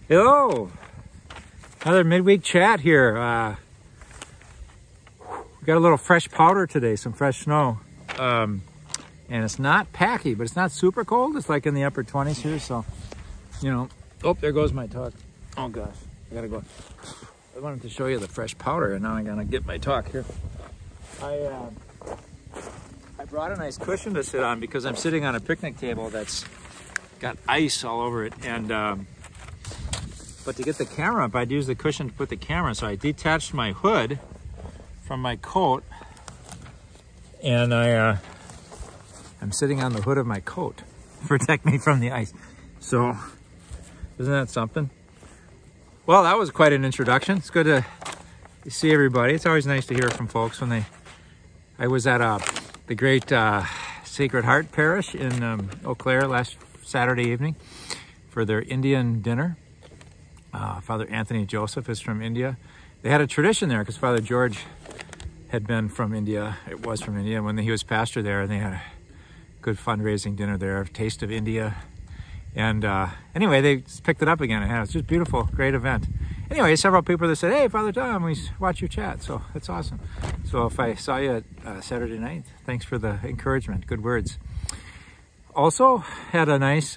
Hello, another midweek chat here. We got a little fresh powder today, some fresh snow. And it's not packy, but it's not super cold. It's like in the upper 20s here, so, you know. Oh, there goes my talk. Oh gosh, I gotta go. I wanted to show you the fresh powder, and now I'm gonna get my talk here. I brought a nice cushion to sit on because I'm sitting on a picnic table that's got ice all over it, and but to get the camera up, I'd use the cushion to put the camera. So I detached my hood from my coat, and I'm sitting on the hood of my coat to protect me from the ice. So isn't that something? Well, that was quite an introduction. It's good to see everybody. It's always nice to hear from folks when I was at the great Sacred Heart Parish in Eau Claire last Saturday evening for their Indian dinner. Father Anthony Joseph is from India. They had a tradition there because Father George had been from India. It was from India when he was pastor there, and they had a good fundraising dinner there, Taste of India. And anyway, they picked it up again. It was just beautiful, great event. Anyway, several people that said, "Hey, Father Tom, we watch your chat." So it's awesome. So if I saw you at Saturday night, thanks for the encouragement, good words. Also had a nice,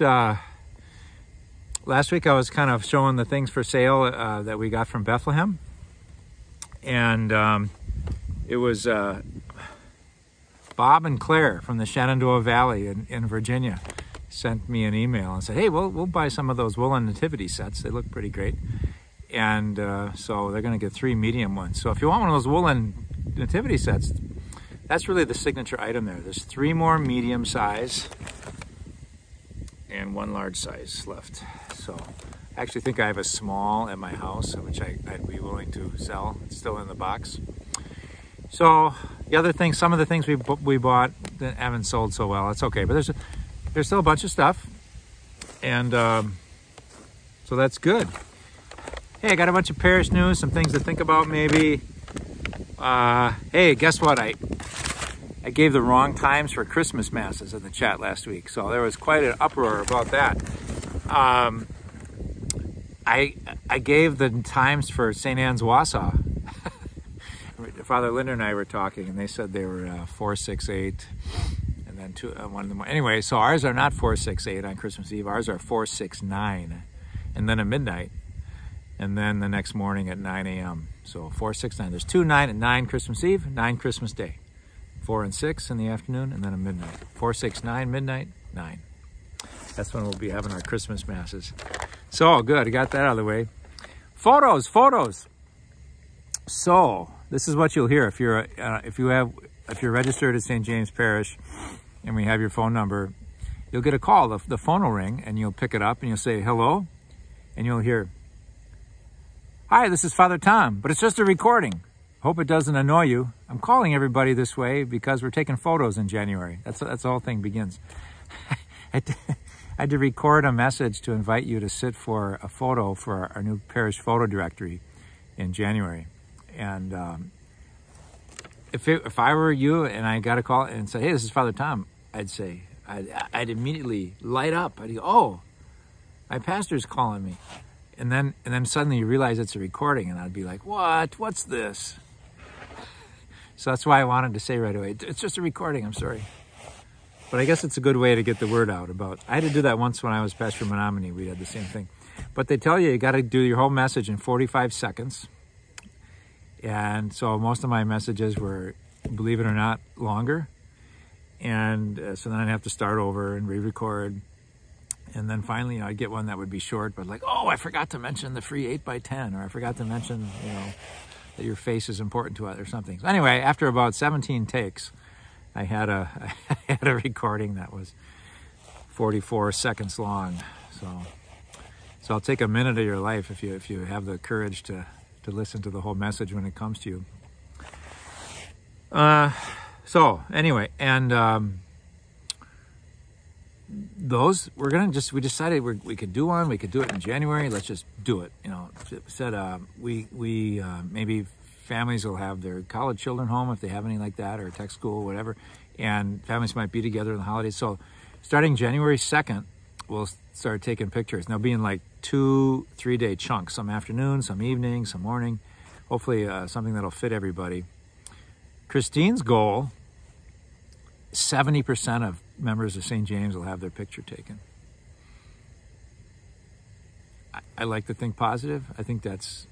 last week I was kind of showing the things for sale that we got from Bethlehem. And it was Bob and Claire from the Shenandoah Valley in Virginia sent me an email and said, "Hey, we'll buy some of those woolen nativity sets. They look pretty great." And so they're going to get 3 medium ones. So if you want one of those woolen nativity sets, that's really the signature item there. There's 3 more medium size and 1 large size left. So I actually think I have a small at my house, which I'd be willing to sell. It's still in the box. So the other thing, some of the things we bought that haven't sold so well, it's okay. But there's still a bunch of stuff. And so that's good. Hey, I got a bunch of parish news, some things to think about maybe. Hey, guess what? I gave the wrong times for Christmas masses in the chat last week. So there was quite an uproar about that. I gave the times for St. Anne's Wausau. Father Linder and I were talking, and they said they were 4, 6, 8, and then 2, 1 in the morning. Anyway, so ours are not 4, 6, 8 on Christmas Eve. Ours are 4, 6, 9, and then at midnight, and then the next morning at 9 a.m. So 4, 6, 9. There's 2, 9 at 9 Christmas Eve, 9 Christmas Day. 4 and 6 in the afternoon, and then at midnight. 4, 6, 9, midnight, 9. That's when we'll be having our Christmas masses. So good, I got that out of the way. Photos. So this is what you'll hear if you're registered at St. James Parish, and we have your phone number. You'll get a call. The phone will ring, and you'll pick it up, and you'll say hello, and you'll hear, "Hi, this is Father Tom, but it's just a recording. Hope it doesn't annoy you. I'm calling everybody this way because we're taking photos in January." That's the whole thing begins. I had to record a message to invite you to sit for a photo for our new parish photo directory in January. And if I were you and I got a call and said, "Hey, this is Father Tom," I'd immediately light up. I'd go, "Oh, my pastor's calling me." And then suddenly you realize it's a recording, and I'd be like, "What's this?" So that's why I wanted to say right away, it's just a recording, I'm sorry. But I guess it's a good way to get the word out about. I had to do that once when I was Pastor Menominee. We had the same thing. But they tell you got to do your whole message in 45 seconds. And so most of my messages were, believe it or not, longer. And so then I'd have to start over and re-record. And then finally, I'd get one that would be short, but like, "Oh, I forgot to mention the free 8x10, or I forgot to mention, that your face is important to us," or something. So anyway, after about 17 takes, I had a recording that was 44 seconds long. So I'll take a minute of your life if you have the courage to listen to the whole message when it comes to you. So anyway, and those we decided we could do one. We could do it in January. Let's just do it. Said maybe families will have their college children home if they have any like that, or tech school, whatever, and families might be together in the holidays. So starting January 2nd, we'll start taking pictures. And they'll be in like 2-3 day chunks, some afternoon, some evening, some morning. Hopefully something that'll fit everybody. Christine's goal, 70% of members of St. James will have their picture taken. I like to think positive. I think that's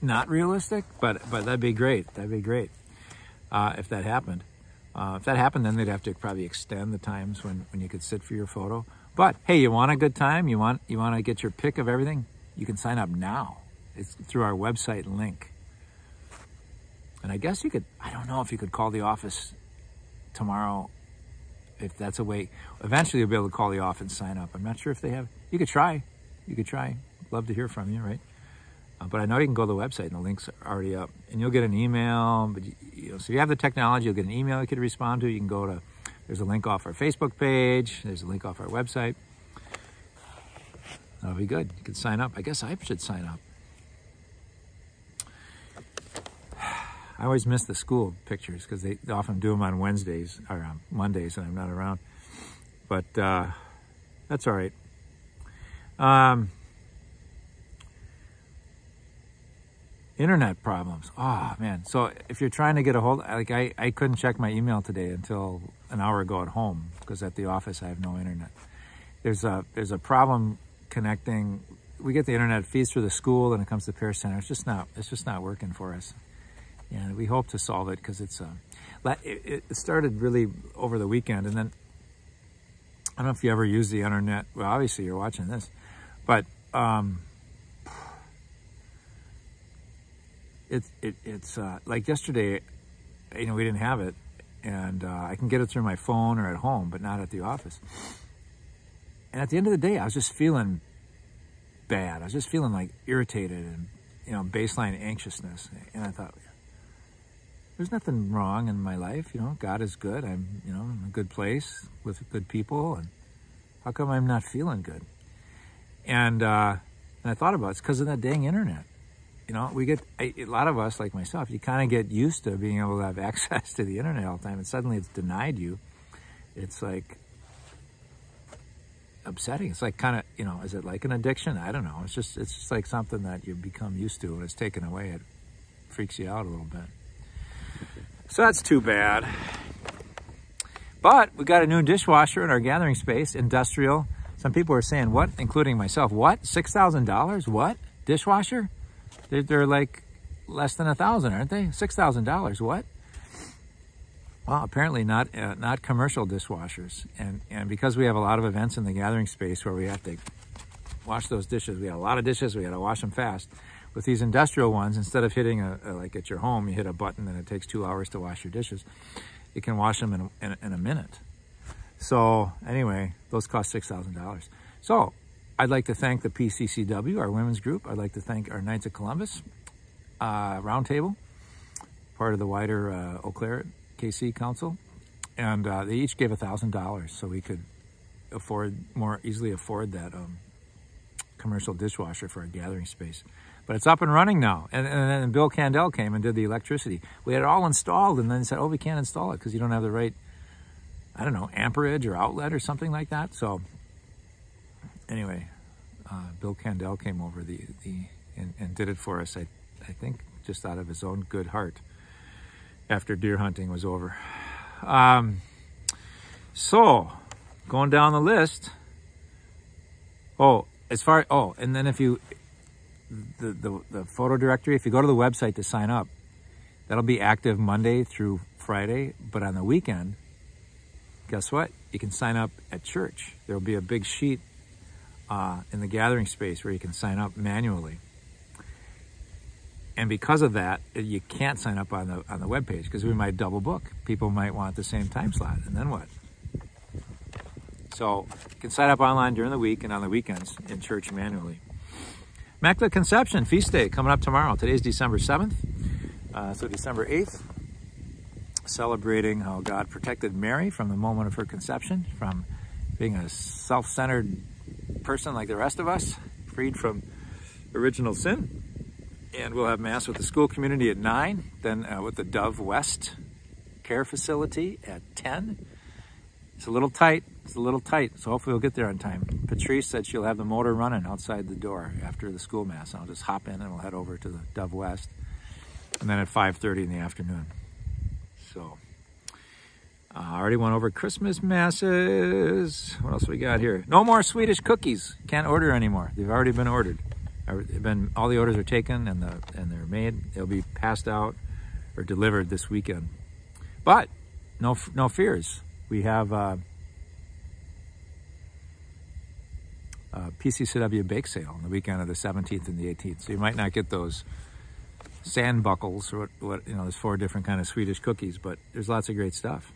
not realistic, but that'd be great. That'd be great if that happened. If that happened, then they'd have to probably extend the times when you could sit for your photo. But hey, you want a good time? You want to get your pick of everything? You can sign up now. It's through our website link. And I guess you could, I don't know if you could call the office tomorrow, if that's a way. Eventually you'll be able to call the office and sign up. I'm not sure if they have. You could try. You could try. Love to hear from you, right? But I know you can go to the website and the links are already up. And you'll get an email. But so if you have the technology, you'll get an email you could respond to. You can go to, there's a link off our Facebook page. There's a link off our website. That'll be good. You can sign up. I guess I should sign up. I always miss the school pictures because they often do them on Wednesdays or on Mondays and I'm not around. But that's all right. Internet problems. Oh, man. So if you're trying to get a hold, like I couldn't check my email today until an hour ago at home because at the office I have no internet. There's a problem connecting. We get the internet feeds through the school and it comes to the Parish Center. It's just not working for us. And we hope to solve it because it started really over the weekend. And then, I don't know if you ever use the internet. Well, obviously you're watching this. But it's like yesterday, we didn't have it. And I can get it through my phone or at home, but not at the office. And at the end of the day, I was just feeling bad. I was just feeling like irritated and, baseline anxiousness. And I thought, there's nothing wrong in my life. God is good. I'm, in a good place with good people. And how come I'm not feeling good? And I thought about it's because of that dang internet. We get, a lot of us, like myself, you kind of get used to being able to have access to the internet all the time. And suddenly it's denied you. It's like upsetting. It's like kind of, is it like an addiction? I don't know. It's just like something that you become used to. When it's taken away, it freaks you out a little bit. So that's too bad. But we got a new dishwasher in our gathering space, industrial. Some people are saying, what? Including myself. What? $6,000? What? Dishwasher? They're like less than $1,000, aren't they? $6,000. What? Well, apparently not commercial dishwashers. And because we have a lot of events in the gathering space where we have to wash those dishes, we have a lot of dishes, we got to wash them fast. With these industrial ones, instead of hitting like at your home, you hit a button and it takes 2 hours to wash your dishes. You can wash them in a minute. So anyway, those cost $6,000. So I'd like to thank the PCCW, our women's group. I'd like to thank our Knights of Columbus Roundtable, part of the wider Eau Claire KC Council. And they each gave $1,000 so we could more easily afford that commercial dishwasher for a gathering space. But it's up and running now. And then Bill Candell came and did the electricity. We had it all installed and then said, we can't install it because you don't have the right, amperage or outlet or something like that. So anyway, Bill Candell came over and did it for us, I think, just out of his own good heart after deer hunting was over. So going down the list. And then if you, the photo directory, if you go to the website to sign up, that'll be active Monday through Friday. But on the weekend, guess what? You can sign up at church. There'll be a big sheet in the gathering space where you can sign up manually. And because of that, you can't sign up on the webpage because we might double book. People might want the same time slot, and then what? So you can sign up online during the week and on the weekends in church manually. Immaculate Conception Feast Day coming up tomorrow. Today's December 7th, so December 8th, celebrating how God protected Mary from the moment of her conception, from being a self-centered person like the rest of us, freed from original sin. And we'll have Mass with the school community at 9, then with the Dove West Care Facility at 10. It's a little tight, it's a little tight, so hopefully we'll get there on time. Patrice said she'll have the motor running outside the door after the school mass. I'll just hop in and we'll head over to the Dove West, and then at 5:30 in the afternoon. So I already went over Christmas masses. What else we got here? No more Swedish cookies. Can't order anymore. They've already been ordered. All the orders are taken and they're made. They'll be passed out or delivered this weekend. But no fears. We have PCCW bake sale on the weekend of the 17th and the 18th. So you might not get those sand buckles or what there's 4 different kind of Swedish cookies, but there's lots of great stuff.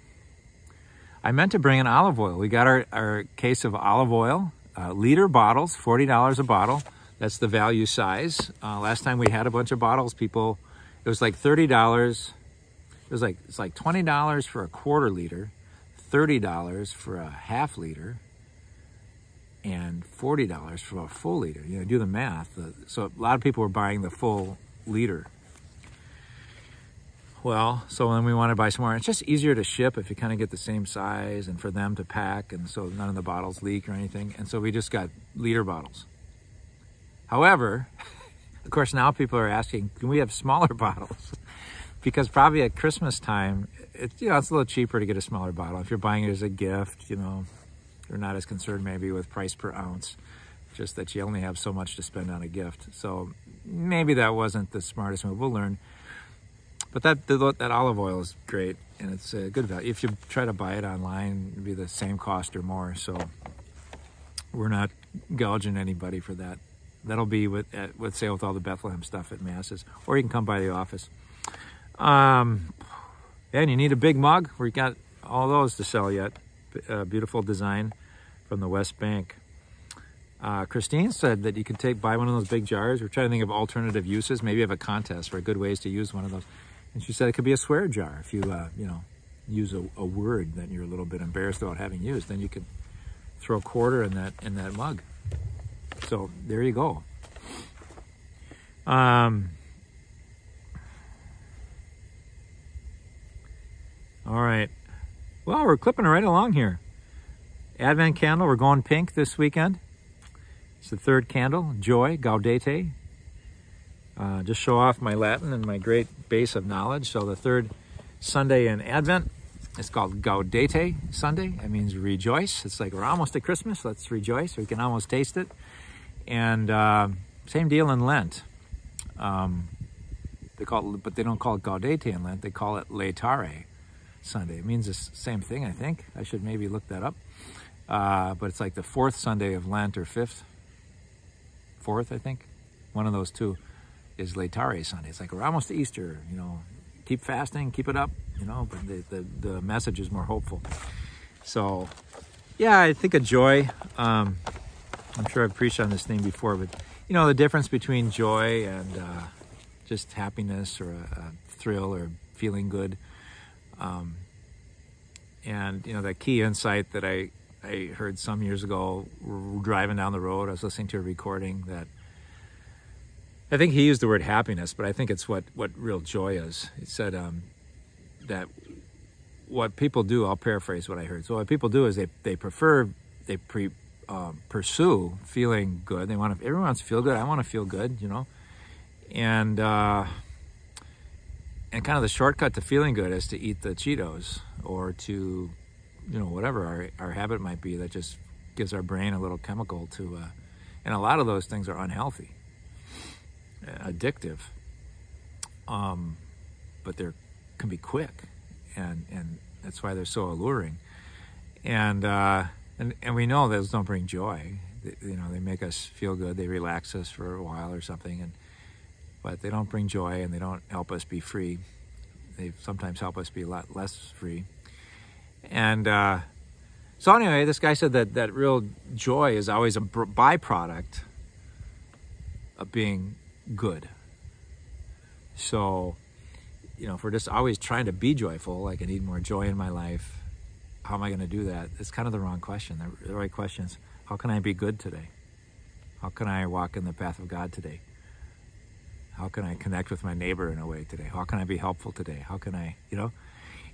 I meant to bring in olive oil. We got our case of olive oil, liter bottles, $40 a bottle. That's the value size. Last time we had a bunch of bottles, it was like $30. It's like $20 for a quarter liter, $30 for a half liter, and $40 for a full liter. Do the math. So a lot of people were buying the full liter. Well, so then we want to buy some more. It's just easier to ship if you kind of get the same size and for them to pack, and so none of the bottles leak or anything. And so we just got liter bottles. However, of course, now people are asking, can we have smaller bottles? Because probably at Christmas time, it's a little cheaper to get a smaller bottle. If you're buying it as a gift, you're not as concerned maybe with price per ounce, just that you only have so much to spend on a gift. So maybe that wasn't the smartest move. We'll learn. But that olive oil is great, and it's a good value. If you try to buy it online, it'd be the same cost or more. So we're not gouging anybody for that. That'll be with sale with all the Bethlehem stuff at Masses, or you can come by the office. And you need a big mug. We got all those to sell yet. Beautiful design from the West Bank. Christine said that you could buy one of those big jars. We're trying to think of alternative uses. Maybe have a contest for good ways to use one of those. And she said it could be a swear jar. If you use a word that you're a little bit embarrassed about having used, then you could throw a quarter in that mug. So there you go. All right. Well, we're clipping right along here. Advent candle, we're going pink this weekend. It's the 3rd candle, Joy, Gaudete. Just show off my Latin and my great base of knowledge. So the 3rd Sunday in Advent, it's called Gaudete Sunday. That means rejoice. It's like we're almost at Christmas. Let's rejoice. We can almost taste it. And same deal in Lent. They call it, but they don't call it Gaudete in Lent. They call it Laetare Sunday. It means the same thing, I think. I should maybe look that up. But it's like the 4th Sunday of Lent, or 5th. 4th, I think. One of those two is Laetare Sunday. It's like we're almost to Easter, keep fasting, keep it up, but the message is more hopeful. So, yeah, I think of joy. I'm sure I've preached on this thing before, but, the difference between joy and just happiness or a thrill or feeling good. And, the key insight that I heard some years ago, driving down the road, I was listening to a recording that, I think he used the word happiness, but I think it's what real joy is. He said that what people do, I'll paraphrase what I heard. So what people do is they pursue feeling good. Everyone wants to feel good. I want to feel good, and kind of the shortcut to feeling good is to eat the Cheetos or to, whatever our habit might be that just gives our brain a little chemical to, and a lot of those things are unhealthy, addictive, but they can be quick, and that's why they're so alluring, and we know those don't bring joy. They make us feel good, they relax us for a while or something, but they don't bring joy, and they don't help us be free. They sometimes help us be a lot less free. And so anyway, this guy said that real joy is always a byproduct of being good. So, if we're just always trying to be joyful, like I need more joy in my life, how am I going to do that? It's kind of the wrong question. The right question is, how can I be good today? How can I walk in the path of God today? How can I connect with my neighbor in a way today? How can I be helpful today? How can I,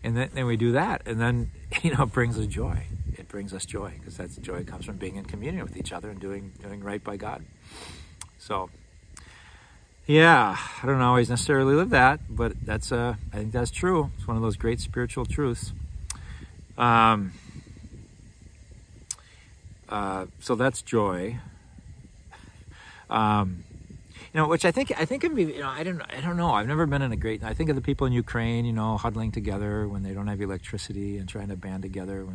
and then we do that, and then, it brings us joy. It brings us joy, because that joy comes from being in communion with each other and doing right by God. So, yeah, I don't always necessarily live that, but that's I think that's true. It's one of those great spiritual truths. So that's joy. Which I think can be, I don't know. I've never been in I think of the people in Ukraine, huddling together when they don't have electricity and trying to band together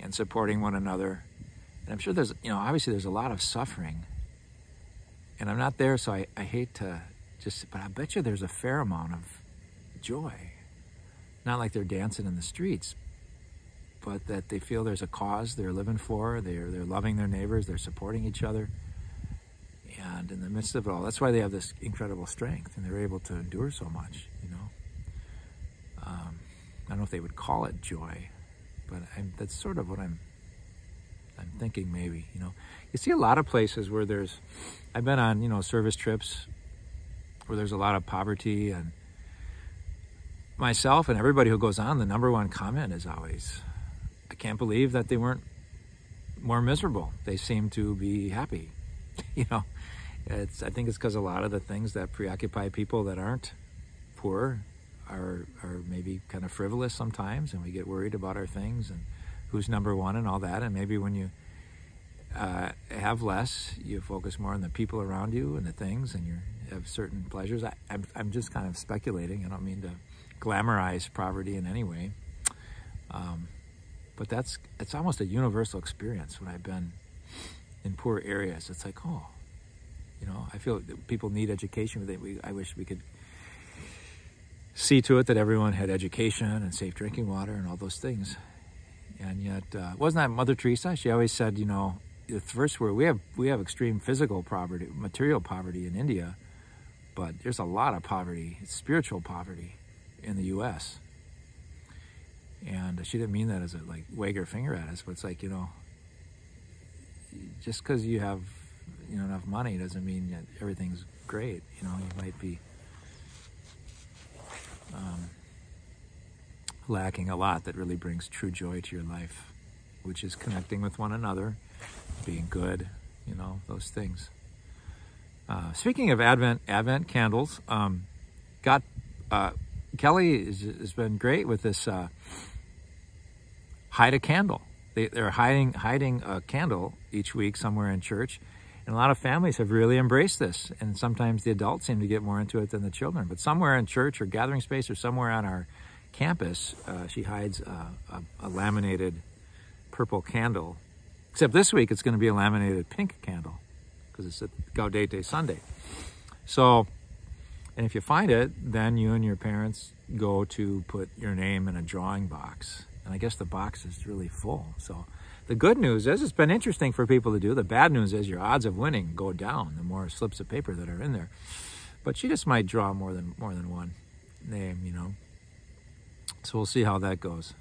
and supporting one another. And I'm sure there's, obviously there's a lot of suffering. And I'm not there, so I hate to but I bet you there's a fair amount of joy. Not like they're dancing in the streets, but that they feel there's a cause they're living for, they're loving their neighbors, they're supporting each other. And in the midst of it all, that's why they have this incredible strength, and they're able to endure so much, I don't know if they would call it joy, but that's sort of what I'm thinking maybe, You see a lot of places where I've been on, service trips where there's a lot of poverty, and myself and everybody who goes on, the number one comment is always, I can't believe that they weren't more miserable. They seem to be happy, I think it's because a lot of the things that preoccupy people that aren't poor are maybe kind of frivolous sometimes, and we get worried about our things and who's number one and all that. And maybe when you have less, you focus more on the people around you and the things, and you have certain pleasures. I'm just kind of speculating. I don't mean to glamorize poverty in any way, but it's almost a universal experience when I've been in poor areas. It's like, oh, I feel that people need education. I wish we could see to it that everyone had education and safe drinking water and all those things. And yet, wasn't that Mother Teresa? She always said, the first word, we have extreme physical poverty, material poverty in India, but there's a lot of poverty, spiritual poverty in the U.S. And she didn't mean that as a wag her finger at us, but it's like, just because you have enough money doesn't mean that everything's great. You might be lacking a lot that really brings true joy to your life, which is connecting with one another, being good, those things. Speaking of Advent candles, Kelly has been great with this hide a candle. They're hiding a candle each week somewhere in church. And a lot of families have really embraced this. And sometimes the adults seem to get more into it than the children. But somewhere in church or gathering space or somewhere on our campus, she hides a laminated purple candle. Except this week it's going to be a laminated pink candle because it's a Gaudete Sunday. So, and if you find it, then you and your parents go to put your name in a drawing box. And I guess the box is really full. So the good news is it's been interesting for people to do. The bad news is your odds of winning go down the more slips of paper that are in there. But she just might draw more than one name, So we'll see how that goes.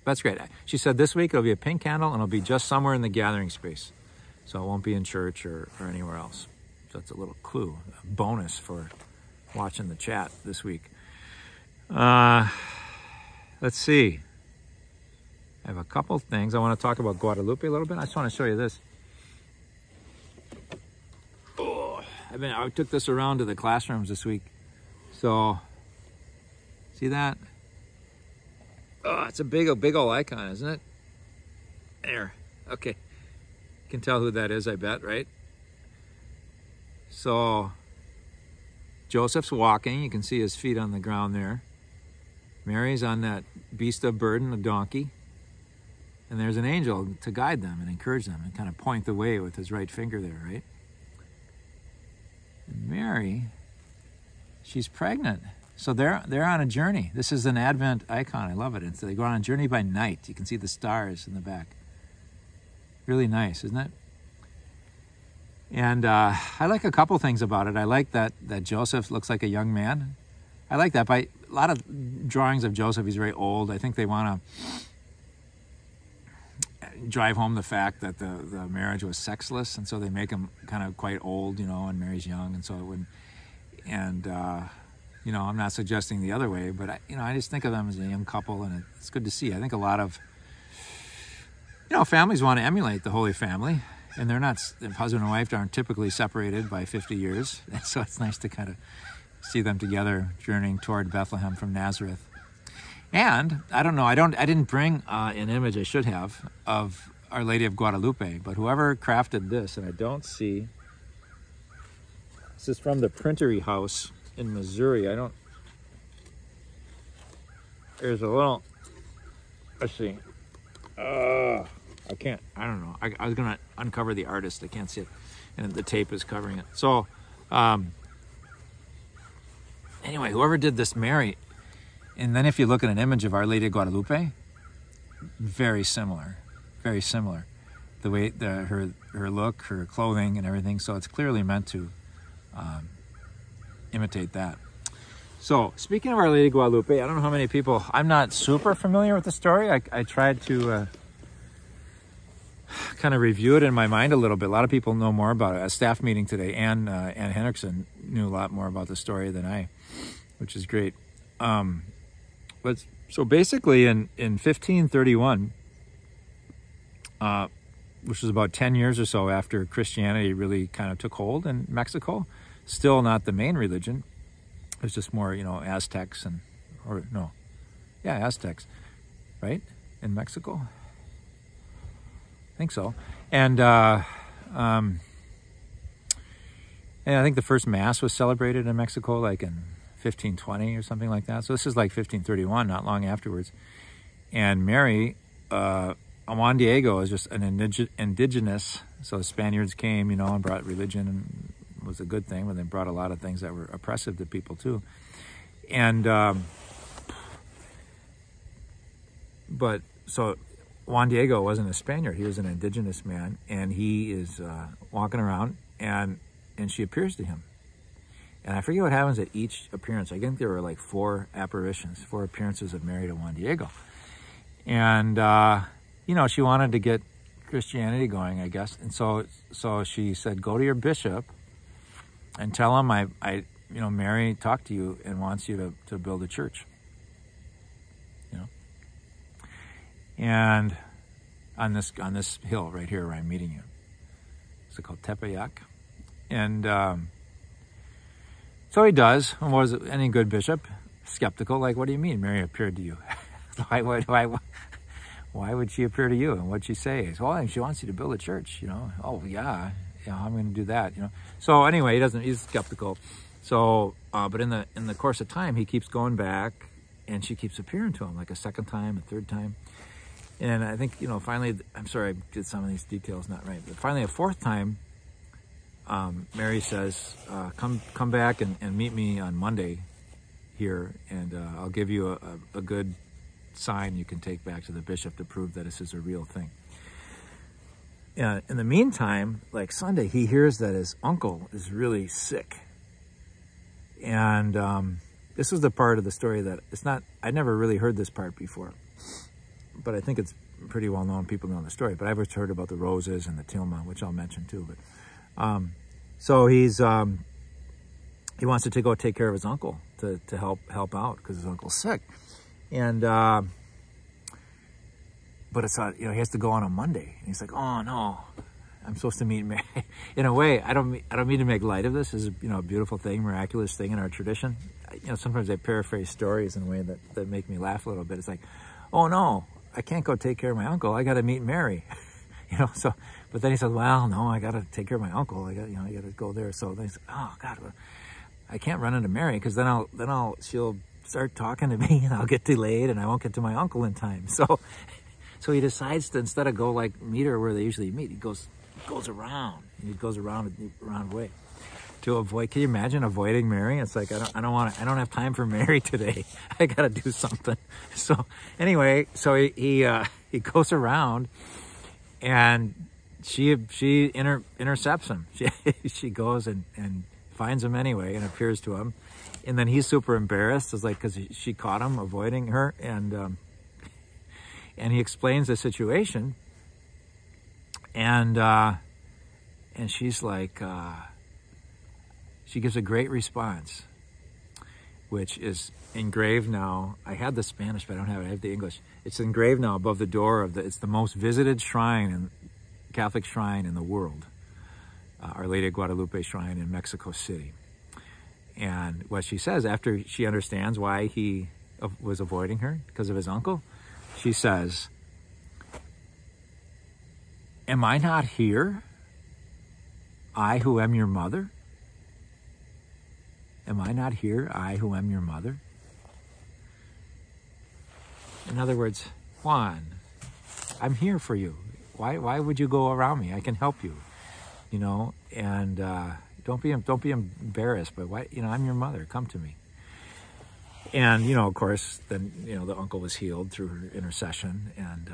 That's great. She said this week it'll be a pink candle and it'll be just somewhere in the gathering space. So it won't be in church or anywhere else. So that's a little clue, a bonus for watching the chat this week. Let's see. I have a couple things. I want to talk about Guadalupe a little bit. I just want to show you this. Oh, I took this around to the classrooms this week. So, see that? Oh, it's a big old icon, isn't it? There. Okay. You can tell who that is, I bet, right? So, Joseph's walking. You can see his feet on the ground there. Mary's on that beast of burden, a donkey. And there's an angel to guide them and encourage them and kind of point the way with his right finger there, right? And Mary, she's pregnant. So they're on a journey. This is an Advent icon. I love it. And so they go on a journey by night. You can see the stars in the back. Really nice, isn't it? And I like a couple things about it. I like that Joseph looks like a young man. I like that. By a lot of drawings of Joseph, he's very old. I think they want to drive home the fact that the marriage was sexless, and so they make him kind of quite old, and Mary's young, and so it wouldn't. And I'm not suggesting the other way, but I just think of them as a young couple, and it's good to see. I think a lot of you know, families want to emulate the Holy Family, and they're not, the husband and wife aren't typically separated by 50 years. And so it's nice to kind of see them together journeying toward Bethlehem from Nazareth. And I don't know, I didn't bring an image, I should have, of Our Lady of Guadalupe, but whoever crafted this, and I don't see, this is from the Printery House in Missouri. There's a little, let's see. I don't know. I was going to uncover the artist. I can't see it. And the tape is covering it. So, anyway, whoever did this Mary, and then if you look at an image of Our Lady of Guadalupe, very similar. Very similar. The way, her look, her clothing, and everything. So it's clearly meant to imitate that. So, speaking of Our Lady of Guadalupe, I don't know how many people, I'm not super familiar with the story. I tried to kind of review it in my mind a little bit. A lot of people know more about it. At a staff meeting today, Ann Henriksen knew a lot more about the story than I, which is great. But so basically in 1531, which was about 10 years or so after Christianity really kind of took hold in Mexico, still not the main religion. It was just more, you know, Aztecs Aztecs, right? In Mexico? I think so. And I think the first Mass was celebrated in Mexico like in 1520 or something like that. So this is like 1531, not long afterwards. And Mary, Juan Diego is just an indigenous, so the Spaniards came, you know, and brought religion, and was a good thing, but they brought a lot of things that were oppressive to people too. And but so Juan Diego wasn't a Spaniard, he was an indigenous man, and he is walking around, and she appears to him. And I forget what happens at each appearance. I think there were like 4 appearances of Mary to Juan Diego. And you know, she wanted to get Christianity going, I guess. And so she said, go to your bishop and tell him you know, Mary talked to you and wants you to build a church. You know? And on this hill right here where I'm meeting you. Is it called Tepeyac? And so he does. And was any good bishop skeptical? Like, what do you mean Mary appeared to you? Why would she appear to you? And what'd she say? Well, she wants you to build a church, you know. Oh, yeah, I'm going to do that, you know. So anyway, he's skeptical. So, but in the course of time, he keeps going back, and she keeps appearing to him, like a second time, a third time. And I think, you know, finally, I'm sorry, I did some of these details not right, but finally a fourth time, Mary says, come back and meet me on Monday here, and I'll give you a good sign you can take back to the bishop to prove that this is a real thing. In the meantime, like Sunday, he hears that his uncle is really sick. And this is the part of the story that I never really heard this part before, but I think it's pretty well known. People know the story, but I've just heard about the roses and the tilma, which I'll mention too. But so he wants to go take care of his uncle to help out because his uncle's sick. And but it's not, you know, he has to go on a Monday, and he's like, oh no, I'm supposed to meet Mary. In a way, I don't mean to make light of this. This is, you know, a beautiful thing, miraculous thing in our tradition. You know, sometimes I paraphrase stories in a way that make me laugh a little bit. It's like, oh no, I can't go take care of my uncle. I got to meet Mary. You know, so, but then he says, well, no, I got to take care of my uncle. I got to go there. So then he's like, oh God, I can't run into Mary because then she'll start talking to me and I'll get delayed and I won't get to my uncle in time. So he decides to, instead of go like meet her where they usually meet, he goes around. He goes around a round way to avoid. Can you imagine avoiding Mary? It's like, I don't have time for Mary today. I got to do something. So anyway, so he goes around, and she intercepts him. She goes and finds him anyway and appears to him. And then he's super embarrassed. It's like, because she caught him avoiding her, and he explains the situation, and she's like, she gives a great response, which is engraved now. I had the Spanish, but I don't have it. I have the English. It's engraved now above the door of it's the most visited shrine, and Catholic shrine in the world. Our Lady of Guadalupe shrine in Mexico City. And what she says, after she understands why he was avoiding her, because of his uncle, she says, "Am I not here? I who am your mother? Am I not here, I who am your mother?" In other words, Juan, I'm here for you. Why would you go around me? I can help you, you know, and don't be embarrassed, but why, you know, I'm your mother, come to me. And, you know, of course, then, you know, the uncle was healed through her intercession, and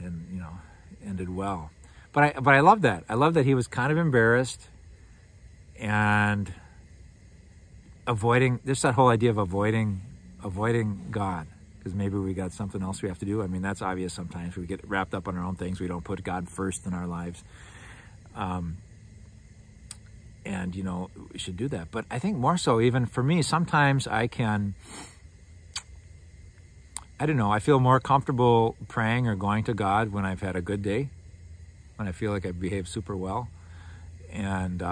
you know, ended well. But I love that. I love that he was kind of embarrassed and avoiding, just that whole idea of avoiding God, because maybe we got something else we have to do. I mean, that's obvious sometimes. We get wrapped up on our own things. We don't put God first in our lives. And, you know, we should do that. But I think more so, even for me, sometimes I don't know, I feel more comfortable praying or going to God when I've had a good day, when I feel like I've behaved super well. And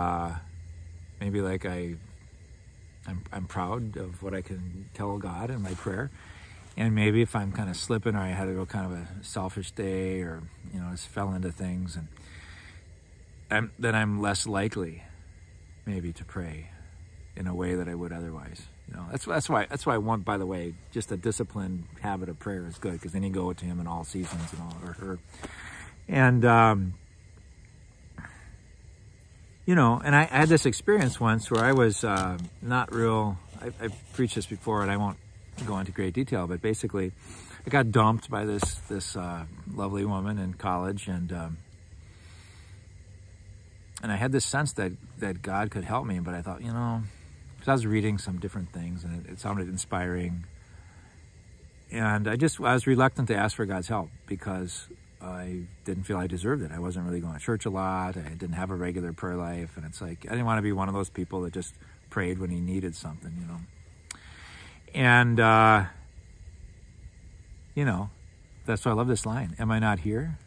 maybe like I'm proud of what I can tell God in my prayer. And maybe if I'm kind of slipping, or I had a kind of a selfish day, or, you know, just fell into things, and then I'm less likely maybe to pray in a way that I would otherwise. You know, that's why I want, by the way, just a disciplined habit of prayer is good, because then you go to him in all seasons and all, or her. And you know, and I had this experience once where I was not real, I've preached this before, and I won't go into great detail, but basically I got dumped by this lovely woman in college, and I had this sense that God could help me, but I thought, you know, because I was reading some different things, and it sounded inspiring, and I was reluctant to ask for God's help, because I didn't feel I deserved it. I wasn't really going to church a lot. I didn't have a regular prayer life, and it's like I didn't want to be one of those people that just prayed when he needed something, you know. And you know, that's why I love this line: "Am I not here?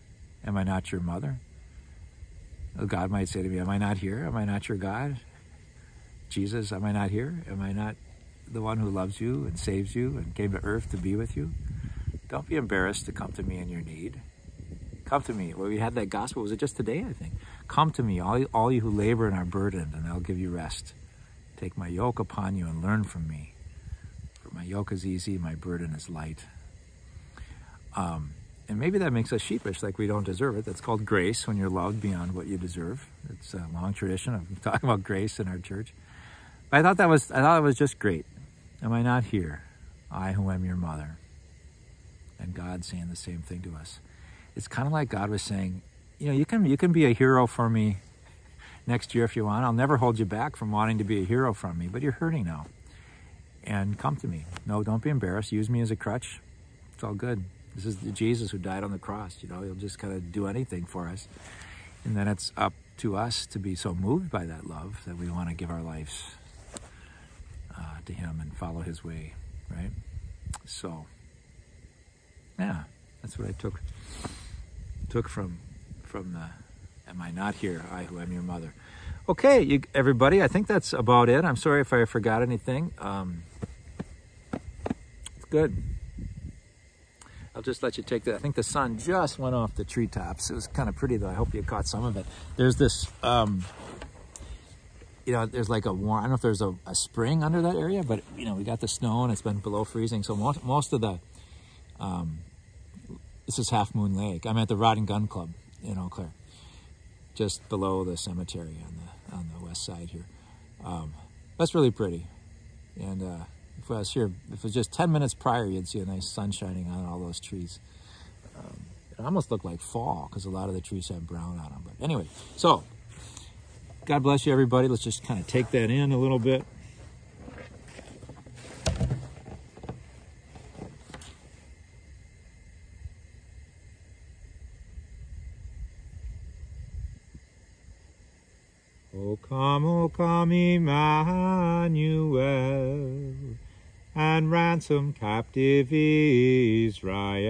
Am I not your mother?" God might say to me, "Am I not here? Am I not your God? Jesus, am I not here? Am I not the one who loves you and saves you and came to earth to be with you? Don't be embarrassed to come to me in your need. Come to me." Well, we had that gospel, was it just today, I think? "Come to me, all you who labor and are burdened, and I'll give you rest. Take my yoke upon you and learn from me. For my yoke is easy, my burden is light." And maybe that makes us sheepish, like we don't deserve it. That's called grace, when you're loved beyond what you deserve. It's a long tradition of talking about grace in our church. But I thought it was just great. "Am I not here, I who am your mother?" And God saying the same thing to us. It's kind of like God was saying, you know, you can be a hero for me next year if you want. I'll never hold you back from wanting to be a hero from me, but you're hurting now. And come to me. No, don't be embarrassed. Use me as a crutch. It's all good. This is Jesus who died on the cross. You know, he'll just kind of do anything for us. And then it's up to us to be so moved by that love that we want to give our lives to him and follow his way, right? So, yeah, that's what I took from the "Am I not here, I who am your mother?" Okay, everybody, I think that's about it. I'm sorry if I forgot anything. It's good. I'll just let you take that. I think the sun just went off the treetops. It was kind of pretty, though. I hope you caught some of it. There's this, you know, there's like I don't know if there's a spring under that area, but, you know, we got the snow and it's been below freezing. So most of the, this is Half Moon Lake. I'm at the Rod and Gun Club in Eau Claire, just below the cemetery on the west side here. That's really pretty. And if I was here, if it was just 10 minutes prior, you'd see a nice sun shining on all those trees. It almost looked like fall because a lot of the trees have brown on them. But anyway, so God bless you, everybody. Let's just kind of take that in a little bit. O come, Emmanuel. and ransom captive Israel,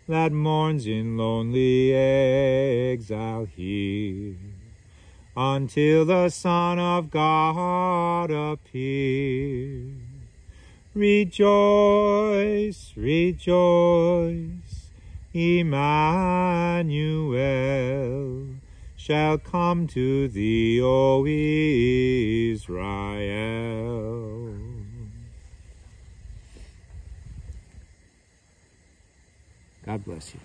that mourns in lonely exile here, until the Son of God appear. Rejoice, rejoice, Emmanuel shall come to thee, O Israel. God bless you.